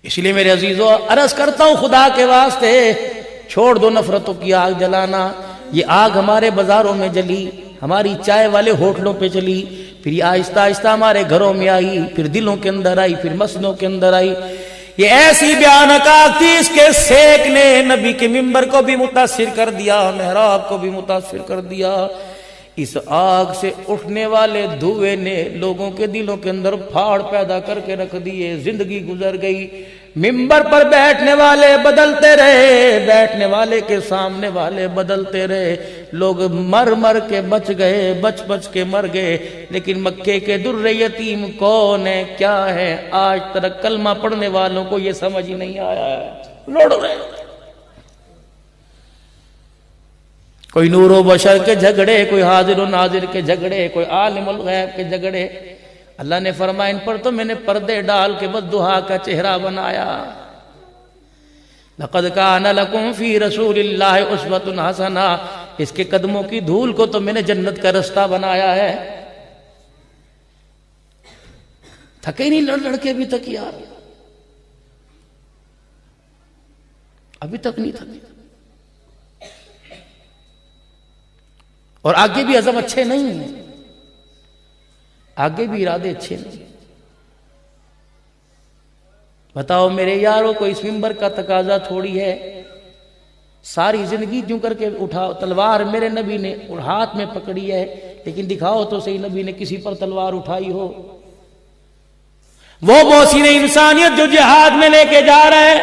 اس لیے میرے عزیزو عرض کرتا ہوں خدا کے واسطے چھوڑ دو نفرتوں کی آگ جلانا. یہ آگ ہمارے بازاروں میں جلی, ہماری چائے والے ہوٹلوں پہ چلی, پھر یہ آہستہ آہستہ ہمارے گھروں میں آئی, پھر دلوں کے اندر آئی, پھر مسجدوں کے اندر آئی. یہ ایسی بھیانک آگ تھی, اس کے سیک نے نبی کے منبر کو بھی متاثر کر دیا, محراب کو بھی متاثر کر دیا. اس آگ سے اٹھنے والے دھوئے نے لوگوں کے دلوں کے اندر پھاڑ پیدا کر کے رکھ دیے. زندگی گزر گئی, منبر پر بیٹھنے والے بدلتے رہے, بیٹھنے والے کے سامنے والے بدلتے رہے. لوگ مر مر کے بچ گئے, بچ بچ کے مر گئے. لیکن مکے کے در یتیم کون ہے, کیا ہے, آج تک کلمہ پڑھنے والوں کو یہ سمجھ ہی نہیں آیا ہے. لڑ رہے, کوئی نور و بشر کے جھگڑے, کوئی حاضر و ناظر کے جھگڑے, کوئی عالم الغیب کے جھگڑے. اللہ نے فرمایا ان پر تو میں نے پردے ڈال کے والضحیٰ کا چہرہ بنایا. لقد کان لکم فی رسول اللہ اسوۃ حسنہ, اس کے قدموں کی دھول کو تو میں نے جنت کا رستہ بنایا ہے. تھکے نہیں لڑ کے ابھی تک یار, ابھی تک نہیں تھکے. اور آگے بھی عزم اچھے نہیں ہیں, آگے بھی ارادے اچھے نہیں. بتاؤ میرے یارو, کوئی اس منبر کا تقاضا تھوڑی ہے ساری زندگی جوں کر کے اٹھاؤ. تلوار میرے نبی نے ہاتھ میں پکڑی ہے, لیکن دکھاؤ تو صحیح نبی نے کسی پر تلوار اٹھائی ہو. وہ محسن انسانیت جو جہاد میں لے کے جا رہا ہے,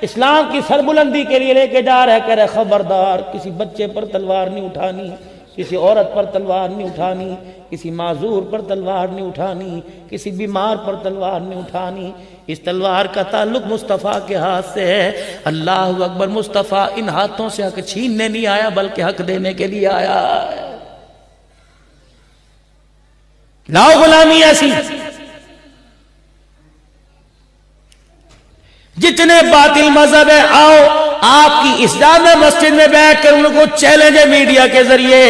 اسلام کی سربلندی کے لیے لے کے جا رہا ہے, کہہ رہا خبردار کسی بچے پر تلوار نہیں اٹھانی, کسی عورت پر تلوار نہیں اٹھانی, کسی معذور پر تلوار نہیں اٹھانی, کسی بیمار پر تلوار نہیں اٹھانی. اس تلوار کا تعلق مصطفیٰ کے ہاتھ سے ہے. اللہ اکبر, مصطفیٰ ان ہاتھوں سے حق چھیننے نہیں آیا بلکہ حق دینے کے لیے آیا. لاؤ غلامی ایسی. جتنے باطل مذہب ہے, آؤ آپ کی اس جامع مسجد میں بیٹھ کر ان کو چیلنج ہے میڈیا کے ذریعے,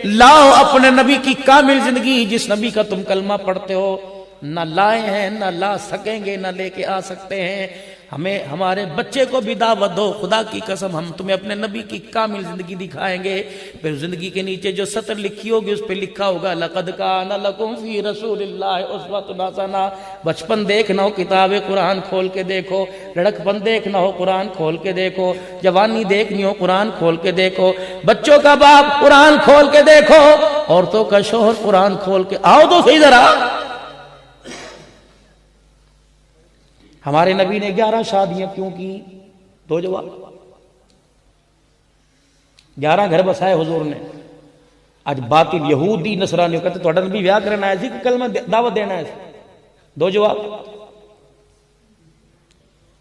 لاؤ اپنے نبی کی کامل زندگی, جس نبی کا تم کلمہ پڑھتے ہو. نہ لائے ہیں, نہ لا سکیں گے, نہ لے کے آ سکتے ہیں. ہمیں ہمارے بچے کو بھی دعوت دو, خدا کی قسم ہم تمہیں اپنے نبی کی کامل زندگی دکھائیں گے. پھر زندگی کے نیچے جو سطر لکھی ہوگی اس پہ لکھا ہوگا لقد کان لکم فی رسول اللہ اسوۃ حسنہ. بچپن دیکھنا ہو کتاب قرآن کھول کے دیکھو, لڑکپن دیکھنا ہو قرآن کھول کے دیکھو, جوانی دیکھنی ہو قرآن کھول کے دیکھو, بچوں کا باپ قرآن کھول کے دیکھو, عورتوں کا شوہر قرآن کھول کے. آؤ تو صحیح ذرا. ہمارے نبی نے 11 شادیاں کیوں کی؟ دو جواب. 11 گھر بسائے حضور نے. آج باطل یہودی نصرانی کہتے تو نبی بیاہ کرنا ہے, کہ کلمہ دعوت دینا ہے. دو جواب.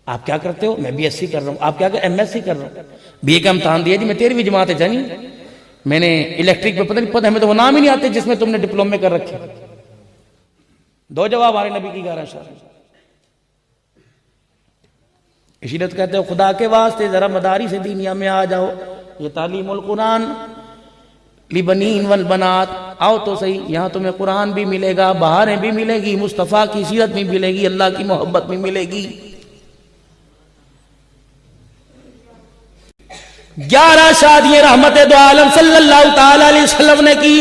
آپ کیا کرتے ہو؟ میں بی ایس سی کر رہا ہوں. آپ کیا کہ ایم ایس سی کر رہا ہوں. بی اے کا امتحان دیا جی, میں 13ویں جماعت ہے جانی, میں نے الیکٹرک پہ پتہ نہیں, پتہ ہمیں تو وہ نام ہی نہیں آتے جس میں تم نے ڈپلومے کر رکھے. دو جواب ہمارے نبی کی 11 شادی. اسی لیے کہتے ہو خدا کے واسطے ذرا مدارس دینیا میں آ جاؤ. یہ تعلیم القرآن لبنین والبنات, آؤ تو صحیح. یہاں تمہیں قرآن بھی ملے گا, بہاریں بھی ملے گی, مصطفیٰ کی سیرت بھی ملے گی, اللہ کی محبت بھی ملے گی. 11 شادیاں رحمت دو عالم صلی اللہ تعالی علیہ وسلم نے کی.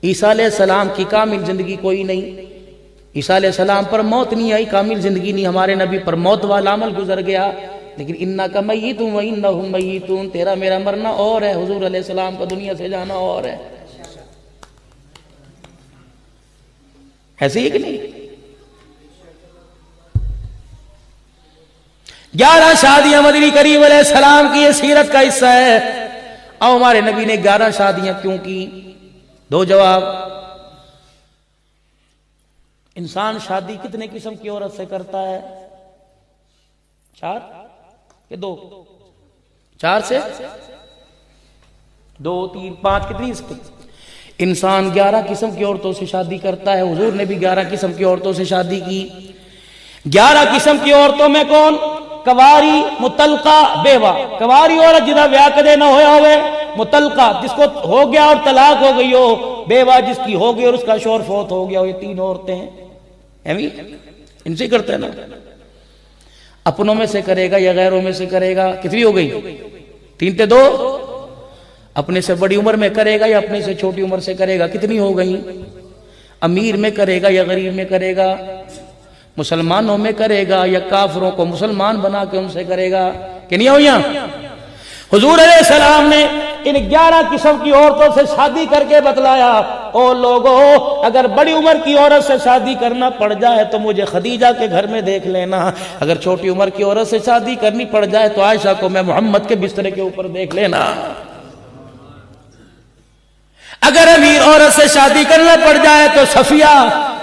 عیسیٰ علیہ السلام کی کامل زندگی کوئی نہیں. عیسیٰ علیہ السلام پر موت نہیں آئی, کامل زندگی نہیں. ہمارے نبی پر موت والا عمل گزر گیا. لیکن انک میت و انہم میتون, تیرا میرا مرنا اور ہے, حضور علیہ السلام کا دنیا سے جانا اور ہے. ایسے ہی کہ نہیں؟ 11 شادیاں مدنی کریم علیہ السلام کی یہ سیرت کا حصہ ہے. اور ہمارے نبی نے 11 شادیاں کیوں کی؟ دو جواب. انسان شادی کتنے قسم کی عورت سے کرتا ہے؟ 4 کہ 2؟ 4 سے 2 3 5 کتنی اس کی؟ انسان 11 قسم کی عورتوں سے شادی کرتا ہے. حضور نے بھی 11 قسم کی عورتوں سے شادی کی. 11 قسم کی عورتوں میں کون؟ کواری, مطلقہ, بیوہ. کواری عورت جدا بیاہ کدے نہ ہویا ہوئے, مطلقہ جس کو ہو گیا اور طلاق ہو گئی ہو, بیوہ جس کی ہو گئی اور اس کا شوہر فوت ہو گیا ہو. یہ 3 عورتیں ہیں, ان سے کرتے ہیں نا. اپنوں میں سے کرے گا یا غیروں میں سے کرے گا؟ کتنی ہو گئی؟ 3 تے 2. اپنے سے بڑی عمر میں کرے گا یا اپنے سے چھوٹی عمر سے کرے گا؟ کتنی ہو گئی؟ امیر میں کرے گا یا غریب میں کرے گا؟ مسلمانوں میں کرے گا یا کافروں کو مسلمان بنا کے ان سے کرے گا؟ کہ نہیں ہوئی؟ حضور علیہ السلام نے ان 11 قسم کی عورتوں سے شادی کر کے بتلایا، او لوگو اگر بڑی عمر کی عورت سے شادی کرنا پڑ جائے تو مجھے خدیجہ کے گھر میں دیکھ لینا، اگر چھوٹی عمر کی عورت سے شادی کرنی پڑ جائے تو عائشہ کو میں محمد کے بسترے کے اوپر دیکھ لینا، اگر امیر عورت سے شادی کرنا پڑ جائے تو صفیہ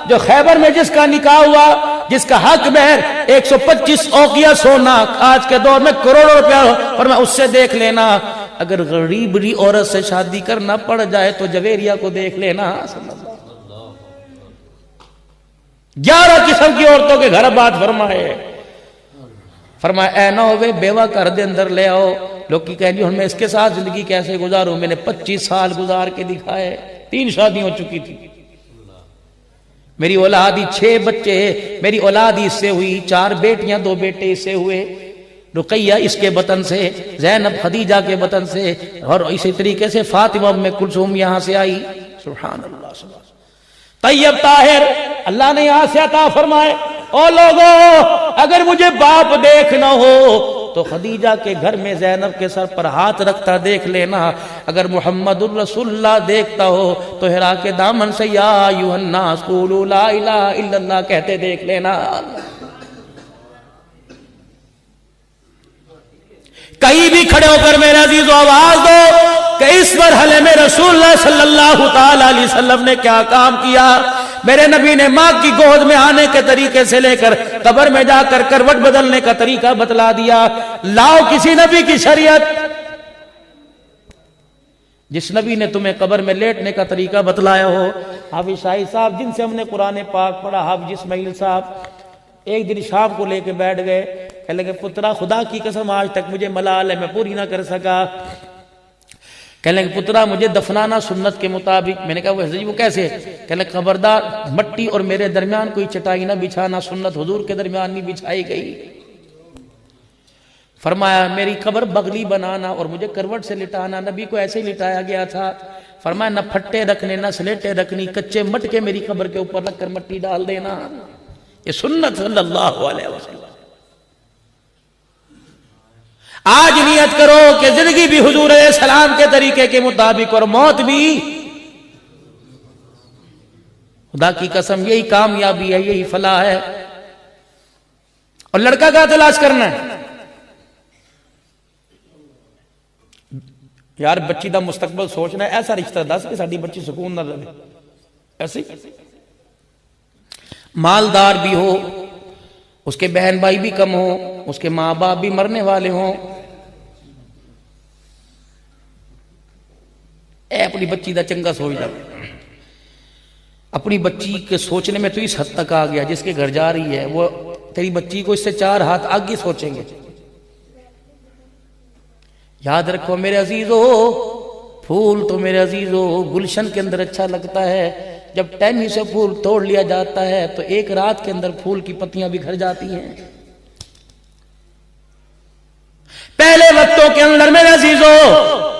جو خیبر میں جس کا نکاح ہوا، جس کا حق مہر 125 اوقیہ سونا آج کے دور میں کروڑوں روپیہ، اور میں اس سے دیکھ لینا، اگر غریب بڑی عورت سے شادی کرنا پڑ جائے تو جویریہ کو دیکھ لینا۔ 11 قسم کی عورتوں کے گھر بات فرمائے اے نہ ہوئے بیوہ گھر دے اندر لے آؤ۔ لوگ کی کہیں ہم میں اس کے ساتھ زندگی کیسے گزاروں؟ میں نے 25 سال گزار کے دکھائے، 3 شادی ہو چکی تھی، میری اولادی 6 بچے، میری اولادی اس سے ہوئی، 4 بیٹیاں 2 بیٹے اس سے ہوئے، رقیہ اس کے بطن سے، زینب خدیجہ کے بطن سے، اور اسی طریقے سے فاطمہ ام کلثوم یہاں سے آئی۔ سبحان اللہ، سبحان اللہ۔ طیب طاہر اللہ نے یہاں سے عطا فرمائے۔ او لوگو اگر مجھے باپ دیکھنا ہو تو خدیجہ کے گھر میں زینب کے سر پر ہاتھ رکھتا دیکھ لینا، اگر محمد الرسول اللہ دیکھتا ہو تو ہرا کے دامن سے یا ایھا الناس قولوا لا الہ الا اللہ کہتے دیکھ لینا۔ کہیں بھی کھڑے ہو کر میرے عزیزو آواز دو کہ اس مرحلے میں رسول اللہ صلی اللہ تعالی علیہ وسلم نے کیا کام کیا۔ میرے نبی نے ماں کی گود میں آنے کے طریقے سے لے کر قبر میں جا کر کروٹ بدلنے کا طریقہ بتلا دیا۔ لاؤ کسی نبی کی شریعت، جس نبی نے تمہیں قبر میں لیٹنے کا طریقہ بتلایا ہو۔ حافظ شاہی صاحب جن سے ہم نے قرآن پاک پڑھا، حافظ اسماعیل صاحب، ایک دن شام کو لے کے بیٹھ گئے، کہنے لگے پترا خدا کی قسم آج تک مجھے ملال ہے، میں پوری نہ کر سکا۔ کہنے لگے پترا مجھے دفنانا سنت کے مطابق۔ میں نے کہا وہ کیسے؟ کہنے لگے خبردار مٹی اور میرے درمیان کوئی چٹائی نہ بچھانا، سنت حضور کے درمیان نہیں بچھائی گئی۔ فرمایا میری قبر بغلی بنانا اور مجھے کروٹ سے لٹانا، نبی کو ایسے ہی لٹایا گیا تھا۔ فرمایا نہ پھٹے رکھنے نہ سلیٹے رکھنی، کچے مٹکے میری قبر کے اوپر رکھ کر مٹی ڈال دینا، یہ سنت صلی اللہ علیہ وسلم۔ آج نیت کرو کہ زندگی بھی حضور علیہ السلام کے طریقے کے مطابق اور موت بھی، خدا کی قسم یہی کامیابی ہے، یہی فلاح ہے۔ اور لڑکا کا تلاش کرنا ہے یار، بچی دا مستقبل سوچنا ہے، ایسا رشتہ دس کہ ساڈی بچی سکون نہ رہے، ایسے مالدار بھی ہو، اس کے بہن بھائی بھی کم ہو، اس کے ماں باپ بھی مرنے والے ہوں، اے اپنی بچی دا چنگا سوچ جا۔ اپنی بچی کے سوچنے میں تو اس حد تک آ گیا، جس کے گھر جا رہی ہے وہ تیری بچی کو اس سے 4 ہاتھ آگے سوچیں گے۔ یاد رکھو میرے عزیزو، پھول تو میرے عزیزو گلشن کے اندر اچھا لگتا ہے، جب ٹہنی سے پھول توڑ لیا جاتا ہے تو ایک رات کے اندر پھول کی پتیاں بکھر جاتی ہیں۔ پہلے وقتوں کے اندر میرے عزیزو،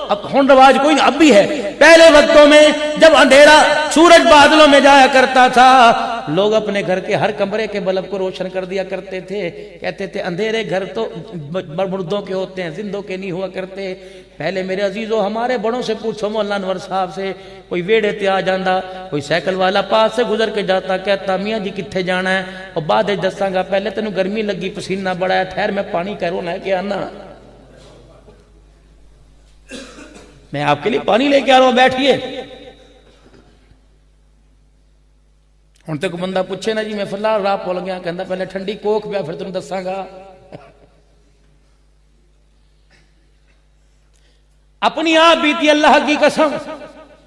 اب ہن رواج کوئی نہیں، اب بھی ہے، پہلے وقتوں میں جب اندھیرا سورج بادلوں میں جایا کرتا تھا، لوگ اپنے گھر کے ہر کمرے کے بلب کو روشن کر دیا کرتے تھے، کہتے تھے اندھیرے گھر تو مردوں کے ہوتے ہیں، زندوں کے نہیں ہوا کرتے۔ پہلے میرے عزیزو ہمارے بڑوں سے پوچھو، مولانا انور صاحب سے، کوئی ویڑے تے آ جاندہ، کوئی سائیکل والا پاس سے گزر کے جاتا، کہتا میاں جی کتھے جانا ہے؟ اور بعد دساں گا پہلے تینوں گرمی لگی پسینہ بڑا ہے، ٹھہر میں پانی کہرونا ہے کہ آنا، میں آپ کے لیے پانی لے کے آ رہا ہوں، بیٹھیے۔ ہن تک بندہ پوچھے نا جی میں فلاں راہ پول گیا، کہندا پہلے ٹھنڈی کوک پیا پھر تمہیں دساں گا۔ اپنی آپ بیتی اللہ کی قسم،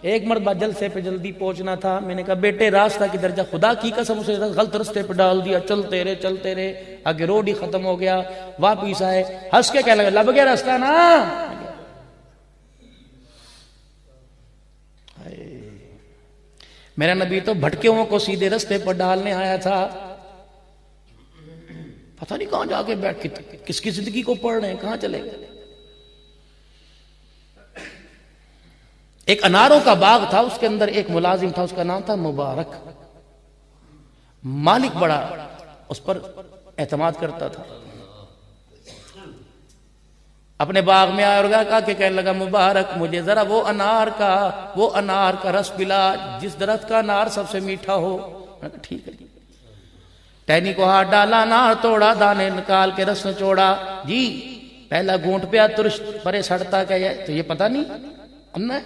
ایک مرتبہ جلسے پہ جلدی پہنچنا تھا، میں نے کہا بیٹے راستہ کی درجہ، خدا کی قسم اسے غلط رستے پہ ڈال دیا، چلتے رہے، آگے روڈ ہی ختم ہو گیا، واپس آئے، ہنس کے کہنے لگا لب گیا راستہ نا۔ میرا نبی تو بھٹکے ہوں کو سیدھے رستے پر ڈالنے آیا تھا۔ پتہ نہیں کہاں جا کے بیٹھ کے کس کی زندگی کو پڑھ رہے ہیں، کہاں چلے گئے۔ ایک اناروں کا باغ تھا، اس کے اندر ایک ملازم تھا، اس کا نام تھا مبارک۔ مالک بڑا اس پر اعتماد کرتا تھا۔ اپنے باغ میں آیا اور کہا کہ کہنے لگا مبارک مجھے ذرا وہ انار کا رس پلا جس درخت کا انار سب سے میٹھا ہو۔ ٹھیک ہے جی۔ ٹہنی کو ہاتھ ڈالا، انار توڑا، دانے نکال کے رس نچوڑا، جی پہلا گھونٹ پیا ترش پرے سڑتا کہ تو یہ پتہ نہیں اننا ہے،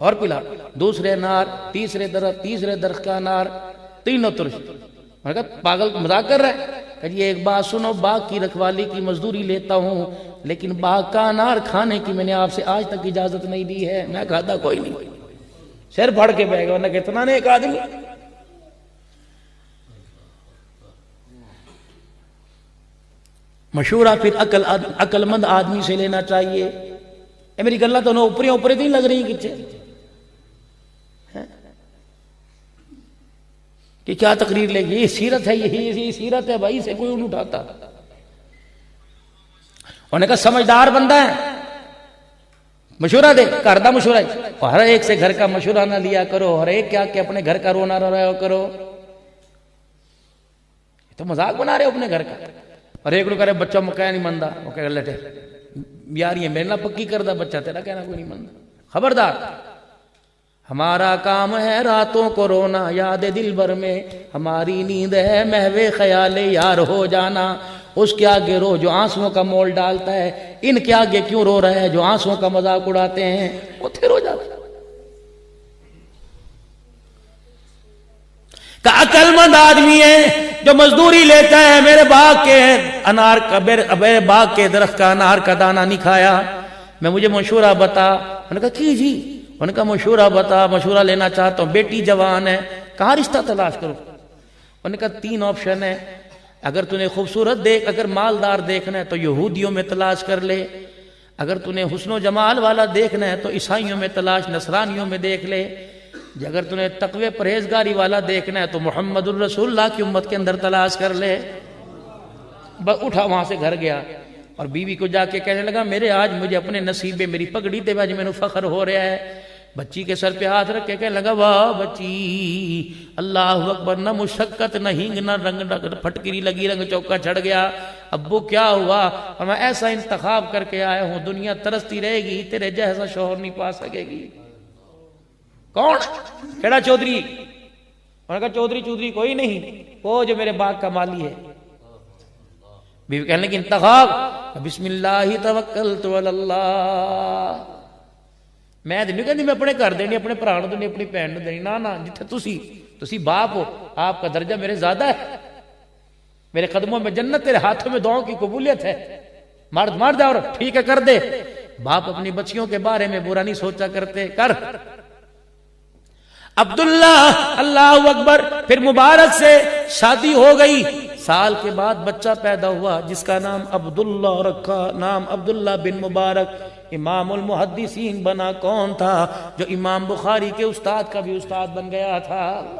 اور پلا دوسرے انار، تیسرے درخت کا انار، تینوں ترش۔ میں نے کہا پاگل مذاق کر رہا ہے؟ کہ جی ایک بات سنو، باغ کی رکھوالی کی مزدوری لیتا ہوں لیکن باغ کا انار کھانے کی میں نے آپ سے آج تک اجازت نہیں دی ہے۔ میں کہتا کوئی نہیں، سر پھڑ کے بیٹھ گیا، ورنہ کتنا نے ایک آدمی۔ مشورہ پھر عقل مند آدمی سے لینا چاہیے۔ اے میری گلہ تو اوپری نہیں لگ رہی کچھ کہ کیا تقریر لے گی، یہ سیرت ہے، یہی سیرت ہے بھائی، سے کوئی نہیں اٹھاتا۔ انہوں نے کہا سمجھدار بندہ ہے، مشورہ دے، کردہ مشورہ ہے، اور ہر ایک سے گھر کا مشورہ نہ لیا کرو، ہر ایک کیا کہ اپنے گھر کا رونا رہا کرو۔ تو مذاق بنا رہے ہو اپنے گھر کا۔ اور ایک لوگ کہہ رہے بچہ مکہ نہیں مندہ، وہ کہہ رہے لٹے یار یہ میرے نہ پکی کردہ بچہ، تیرا کہنا کوئی نہیں مندہ۔ خبردار، ہمارا کام ہے راتوں کو رونا یاد دل بھر میں، ہماری نیند ہے محو خیال یار ہو جانا۔ اس کے آگے رو جو آنسوؤں کا مول ڈالتا ہے، ان کے آگے کیوں رو رہا ہے جو آنسوؤں کا مذاق اڑاتے ہیں، وہ تھے رو جاتا ہے۔ کہ عقل مند آدمی ہے جو مزدوری لیتا ہے، میرے باغ کے انار کا، میرے باغ کے درخت کا انار کا دانہ نہیں کھایا، میں مجھے مشورہ بتا۔ انہوں نے کہا کی جی؟ انہوں نے کہا مشورہ بتا، مشورہ لینا چاہتا ہوں، بیٹی جوان ہے، کہاں رشتہ تلاش کروں؟ انہوں نے کہا 3 آپشن ہے، اگر تُنے خوبصورت دیکھ، اگر مالدار دیکھنا ہے تو یہودیوں میں تلاش کر لے، اگر تُنے حسن و جمال والا دیکھنا ہے تو عیسائیوں میں تلاش، نصرانیوں میں دیکھ لے، اگر تُنے تقوی پرہیزگاری والا دیکھنا ہے تو محمد الرسول اللہ کی امت کے اندر تلاش کر لے۔ اٹھا وہاں سے گھر گیا اور بیوی کو جا کے کہنے لگا میرے آج مجھے اپنے نصیبے میری پگڑی تے آج میں نے فخر ہو رہا ہے۔ بچی کے سر پہ ہاتھ رکھ کے کہنے لگا واہ بچی، اللہ اکبر، نہ مشقت نہ ہنگ نہ رنگ پھٹکری لگی، رنگ چوکا چڑھ گیا۔ ابو کیا ہوا؟ اور میں ایسا انتخاب کر کے آیا ہوں، دنیا ترستی رہے گی، تیرے جیسا شوہر نہیں پا سکے گی۔ کون؟ کہڑا چودھری؟ انہوں نے کہا چودھری کوئی نہیں، وہ جو میرے باغ کا مالی ہے۔ بیوی کہنے لگی انتخاب، بسم اللہ توکلت علی اللہ۔ میں نہیں کہتی میں اپنے گھر دینی، اپنے بھرا نوں دینی، اپنی بہن نوں دینی، نہ جتھے تسی باپ ہو، آپ کا درجہ میرے زیادہ ہے، میرے قدموں میں جنت، تیرے ہاتھوں میں دعاؤں کی قبولیت ہے۔ مرد اور ٹھیک ہے کر دے۔ باپ اپنی بچیوں کے بارے میں برا نہیں سوچا کرتے، کر۔ عبداللہ، اللہ اکبر، پھر مبارک سے شادی ہو گئی، سال کے بعد بچہ پیدا ہوا جس کا نام عبداللہ رکھا، نام عبداللہ بن مبارک۔ امام المحدثین بنا کون تھا؟ جو امام بخاری کے استاد کا بھی استاد بن گیا تھا۔